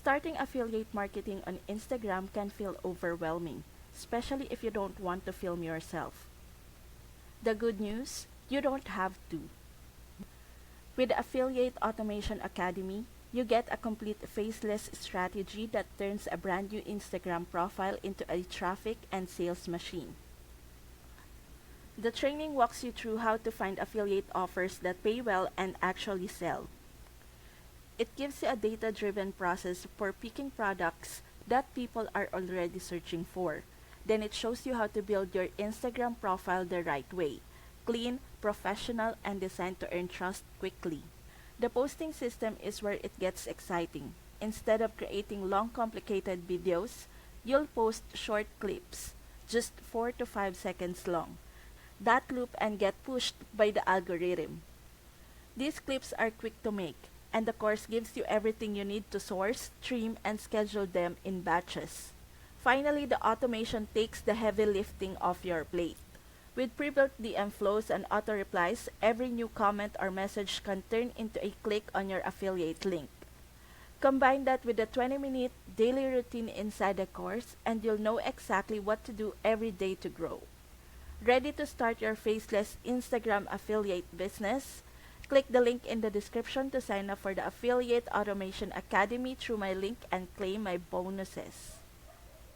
Starting affiliate marketing on Instagram can feel overwhelming, especially if you don't want to film yourself. The good news, you don't have to. With Affiliate Automation Academy, you get a complete faceless strategy that turns a brand new Instagram profile into a traffic and sales machine. The training walks you through how to find affiliate offers that pay well and actually sell. It gives you a data-driven process for picking products that people are already searching for. Then it shows you how to build your Instagram profile the right way: clean, professional, and designed to earn trust quickly. The posting system is where it gets exciting. Instead of creating long, complicated videos, you'll post short clips, just 4 to 5 seconds long, that loop and get pushed by the algorithm. These clips are quick to make, and the course gives you everything you need to source, trim, and schedule them in batches. Finally, the automation takes the heavy lifting off your plate. With pre-built DM flows and auto replies, every new comment or message can turn into a click on your affiliate link. Combine that with a 20-minute daily routine inside the course, and you'll know exactly what to do every day to grow. Ready to start your faceless Instagram affiliate business? Click the link in the description to sign up for the Affiliate Automation Academy through my link and claim my bonuses.